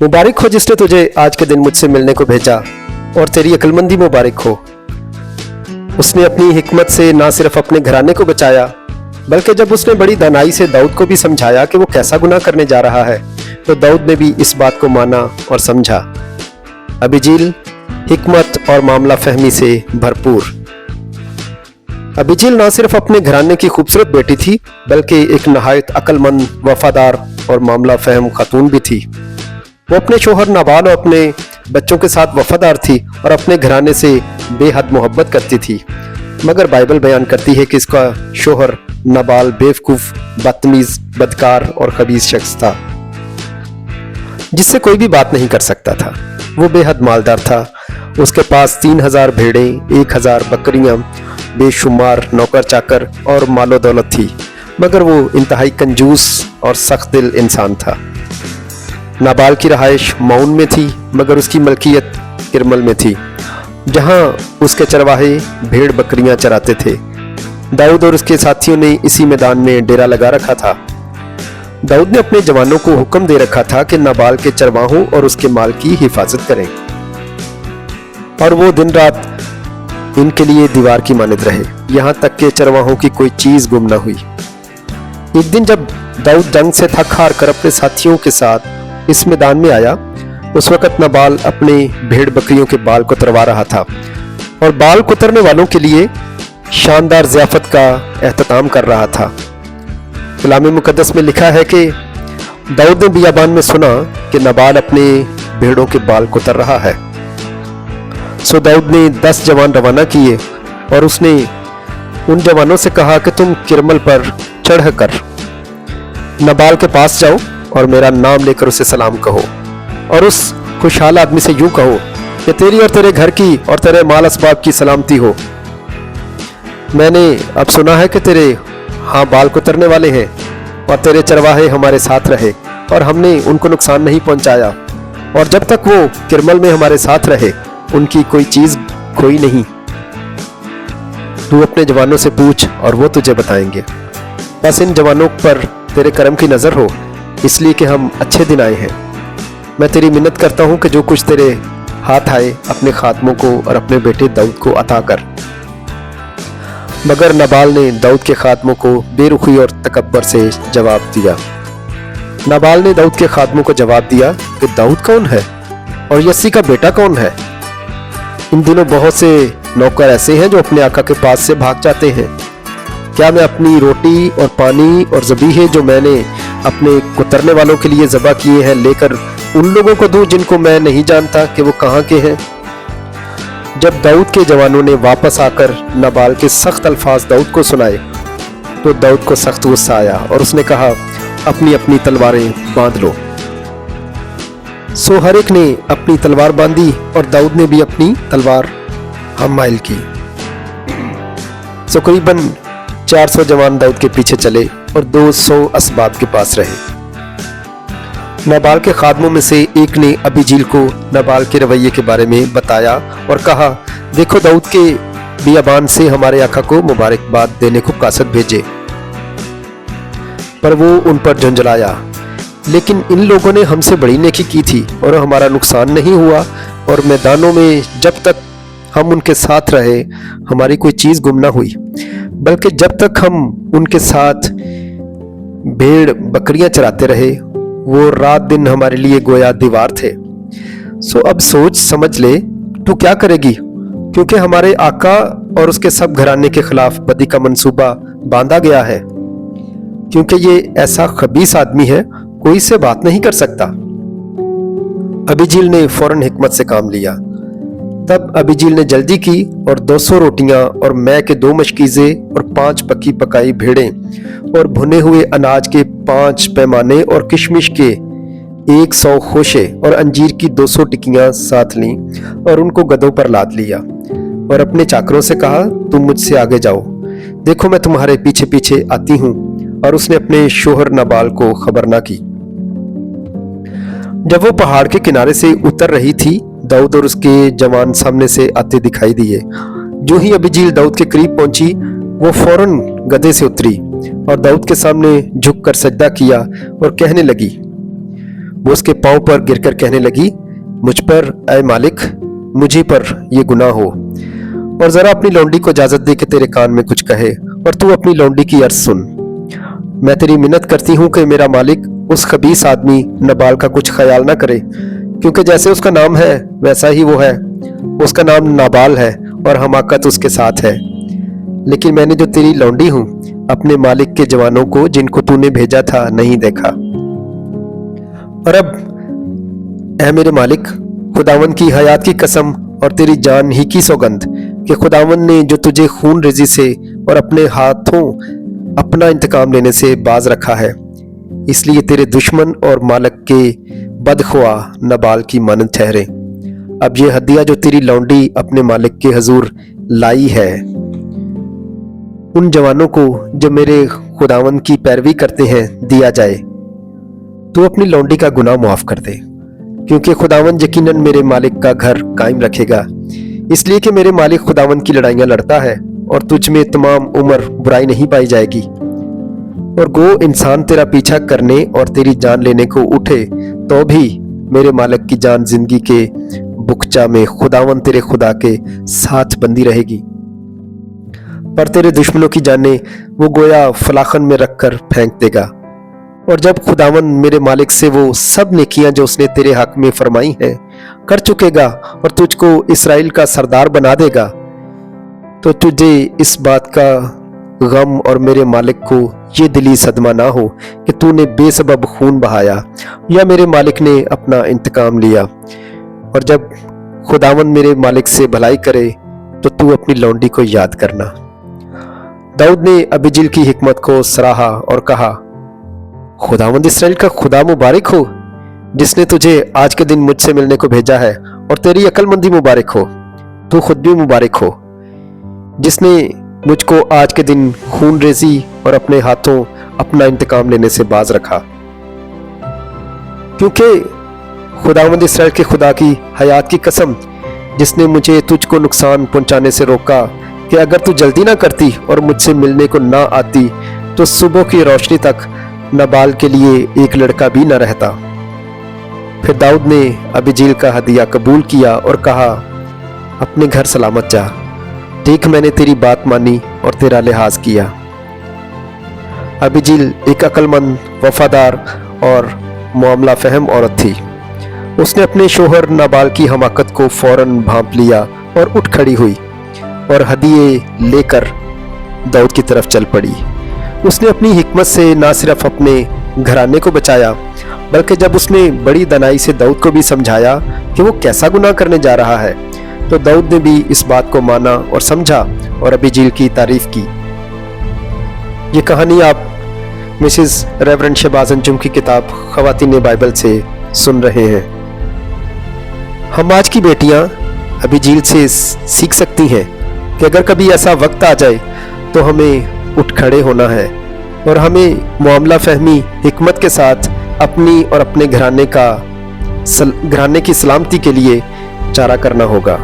मुबारक हो जिसने तुझे आज के दिन मुझसे मिलने को भेजा, और तेरी अक्लमंदी मुबारक हो। उसने अपनी हिकमत से ना सिर्फ अपने घराने को बचाया, बल्कि जब उसने बड़ी दानाई से दाऊद को भी समझाया कि वो कैसा गुनाह करने जा रहा है, तो दाऊद ने भी इस बात को माना और समझा। अबीजील हिकमत और मामला फहमी से भरपूर। अबीजील ना सिर्फ अपने घराने की खूबसूरत बेटी थी, बल्कि एक नहायत अक्लमंद, वफादार और मामला फहम खातून भी थी। वो अपने शोहर नाबाल और अपने बच्चों के साथ वफादार थी और अपने घराने से बेहद मोहब्बत करती थी। मगर बाइबल बयान करती है कि इसका शोहर नाबाल बेवकूफ़, बदतमीज, बदकार और खबीस शख्स था, जिससे कोई भी बात नहीं कर सकता था। वो बेहद मालदार था। उसके पास 3000 भेड़ें, 1000 बकरियां, बेशुमार नौकर चाकर और मालो दौलत थी। मगर वो इंतहाई कंजूस और सख्त दिल इंसान था। नाबाल की रहाइश माउन में थी, मगर उसकी मलकियत किरमल में थी, जहां उसके चरवाहे भेड़ बकरियां चराते थे। दाऊद और उसके साथियों ने इसी मैदान में डेरा लगा रखा था। दाऊद ने अपने जवानों को हुक्म दे रखा था कि नाबाल के चरवाहों और उसके माल की हिफाजत करें, और वो दिन रात इनके लिए दीवार की मानद रहे, यहां तक कि चरवाहों की कोई चीज गुम न हुई। एक दिन जब दाऊद जंग से थक हार कर अपने साथियों के साथ इस मैदान में आया, उस वक्त नाबाल अपने भेड़ बकरियों के बाल कुतरवा रहा था और बाल कुतरने वालों के लिए शानदार ज़ियाफत का एहतमाम कर रहा था। कलाम मुकद्दस में लिखा है कि दाऊद ने बियाबान में सुना कि नाबाल अपने भेड़ों के बाल कुतर रहा है। सो दाऊद ने 10 जवान रवाना किए और उसने उन जवानों से कहा कि तुम किरमल पर चढ़कर नाबाल के पास जाओ और मेरा नाम लेकर उसे सलाम कहो, और उस खुशहाल आदमी से यूं कहो कि तेरी और तेरे घर की और तेरे माल असबाब की सलामती हो। मैंने अब सुना है कि तेरे बाल कुतरने वाले हैं और तेरे चरवाहे हमारे साथ रहे और हमने उनको नुकसान नहीं पहुंचाया, और जब तक वो किरमल में हमारे साथ रहे उनकी कोई चीज खोई नहीं। तू अपने जवानों से पूछ और वो तुझे बताएंगे। बस इन जवानों पर तेरे करम की नजर हो, इसलिए कि हम अच्छे दिन आए हैं। मैं तेरी मिन्नत करता हूं कि जो कुछ तेरे हाथ आए अपने खातमों को और अपने बेटे दाऊद को अता कर। मगर नाबाल ने दाऊद के खातमों को बेरुखी और तकब्बर से जवाब दिया। नाबाल ने दाऊद के खातमों को जवाब दिया कि दाऊद कौन है और यस्सी का बेटा कौन है? इन दिनों बहुत से नौकर ऐसे हैं जो अपने आका के पास से भाग जाते हैं। क्या मैं अपनी रोटी और पानी और ज़बीहे जो मैंने अपने कुतरने वालों के लिए ज़बा किए हैं लेकर उन लोगों को दूं जिनको मैं नहीं जानता कि वो कहाँ के हैं? जब दाऊद के जवानों ने वापस आकर नाबाल के सख्त अल्फाज दाऊद को सुनाए, तो दाऊद को सख्त गुस्सा आया और उसने कहा, अपनी अपनी तलवारें बांध लो। सो हर एक ने अपनी तलवार बांधी और दाऊद ने भी अपनी तलवार हमाइल की। सो करीबन 400 जवान दाऊद के पीछे चले और 200 असबाब के पास रहे। नाबाल के खादमों में से एक ने अबीजील को नाबाल के रवैये के बारे में बताया और कहा, देखो दाऊद के बियाबान से हमारे आका को मुबारकबाद देने को कासद भेजे। पर वो उन पर झुंझलाया, लेकिन इन लोगों ने हमसे बड़ी नेकी की थी और हमारा नुकसान नहीं हुआ, और मैदानों में जब तक हम उनके साथ रहे हमारी कोई चीज़ गुम ना हुई, बल्कि जब तक हम उनके साथ भेड़ बकरियां चराते रहे वो रात दिन हमारे लिए गोया दीवार थे। सो अब सोच समझ ले तू क्या करेगी, क्योंकि हमारे आका और उसके सब घराने के खिलाफ बदी का मंसूबा बांधा गया है, क्योंकि ये ऐसा खबीस आदमी है कोई इससे बात नहीं कर सकता। अबीजील ने फौरन हिकमत से काम लिया। तब अबीजील ने जल्दी की और 200 रोटियां और मै के 2 मशकीज़े और 5 पकी पकाई भेड़ें और भुने हुए अनाज के 5 पैमाने और किशमिश के 100 खोशे और अंजीर की 200 टिक्कियां साथ लीं और उनको गधों पर लाद लिया और अपने चाकरों से कहा, तुम मुझसे आगे जाओ, देखो मैं तुम्हारे पीछे पीछे आती हूँ। और उसने अपने शोहर नाबाल को खबर ना की। जब वो पहाड़ के किनारे से उतर रही थी, दाऊद और उसके जवान सामने से आते दिखाई दिए। जो ही अबीजील दाऊद के करीब पहुंची, वो फौरन गधे से उतरी और दाऊद के सामने झुककर सजदा किया और कहने लगी, वो उसके पांव पर गिरकर कहने लगी, मुझ पर ऐ मालिक, मुझे पर ये गुनाह हो, और जरा अपनी लौंडी को इजाजत दे कि तेरे कान में कुछ कहे, और तू अपनी लौंडी की अर्ज सुन। मैं तेरी मिन्नत करती हूँ कि मेरा मालिक उस खबीस आदमी नबाल का कुछ ख्याल ना करे, क्योंकि जैसे उसका नाम है वैसा ही वो है। उसका नाम नाबाल है और हमाकत उसके साथ है। लेकिन मैंने जो तेरी लौंडी हूँ अपने मालिक के जवानों को जिनको तूने भेजा था नहीं देखा। और अब ऐ मेरे मालिक, खुदावन की हयात की कसम और तेरी जान ही की सौगंध कि खुदावन ने जो तुझे खून रेजी से और अपने हाथों अपना इंतकाम लेने से बाज रखा है, इसलिए तेरे दुश्मन और मालिक के बदख्वा नबाल की मानद ठहरे। अब ये हदिया जो तेरी लौंडी अपने मालिक के हजूर लाई है उन जवानों को जो मेरे खुदावन की पैरवी करते हैं दिया जाए। तू अपनी लौंडी का गुनाह मुआफ कर दे, क्योंकि खुदावन यकीनन मेरे मालिक का घर कायम रखेगा, इसलिए कि मेरे मालिक खुदावन की लड़ाइयां लड़ता है और तुझ में तमाम उम्र बुराई नहीं पाई जाएगी। और गो इंसान तेरा पीछा करने और तेरी जान लेने को उठे तो भी मेरे मालिक की जान जिंदगी के बुकचा में खुदावन तेरे खुदा के साथ बंदी रहेगी। पर तेरे दुश्मनों की जाने वो गोया फलाखन में रखकर फेंक देगा। और जब खुदावन मेरे मालिक से वो सब नेकियां जो उसने तेरे हक में फरमाई हैं कर चुकेगा और तुझको इस्राएल का सरदार बना देगा, तो तुझे इस बात का गम और मेरे मालिक को ये दिली सदमा ना हो कि तूने बेसबब खून बहाया या मेरे मालिक ने अपना इंतकाम लिया। और जब खुदावन मेरे मालिक से भलाई करे तो तू अपनी लौंडी को याद करना। दाऊद ने अबीजिल की हिकमत को सराहा और कहा, खुदावंद इसराइल का खुदा मुबारक हो, जिसने तुझे आज के दिन मुझसे मिलने को भेजा है, और तेरी अक्लमंदी मुबारक हो, तू खुद भी मुबारक हो, जिसने मुझको आज के दिन खून रेजी और अपने हाथों अपना इंतकाम लेने से बाज रखा। क्योंकि खुदावंद इसराइल के खुदा की हयात की कसम, जिसने मुझे तुझको नुकसान पहुंचाने से रोका, कि अगर तू जल्दी ना करती और मुझसे मिलने को ना आती तो सुबह की रोशनी तक नबाल के लिए एक लड़का भी न रहता। फिर दाऊद ने अबीजील का हदिया कबूल किया और कहा, अपने घर सलामत जा, देख मैंने तेरी बात मानी और तेरा लिहाज किया। अबीजील एक अक्लमंद, वफादार और मामला फहम औरत थी। उसने अपने शोहर नाबाल की हमाकत को फौरन भांप लिया और उठ खड़ी हुई और हदिये लेकर दाऊद की तरफ चल पड़ी। उसने अपनी हिकमत से ना सिर्फ अपने घराने को बचाया, बल्कि जब उसने बड़ी दनाई से दाऊद को भी समझाया कि वो कैसा गुनाह करने जा रहा है, तो दाऊद ने भी इस बात को माना और समझा और अबीजील की तारीफ की। ये कहानी आप मिसेस रेवरेंड शहबाज अंजुम की किताब ख़वातीन बाइबल से सुन रहे हैं। हम आज की बेटियां अबीजील से सीख सकती हैं कि अगर कभी ऐसा वक्त आ जाए तो हमें उठ खड़े होना है और हमें मामला फहमी हिकमत के साथ अपनी और अपने घराने की सलामती के लिए चारा करना होगा।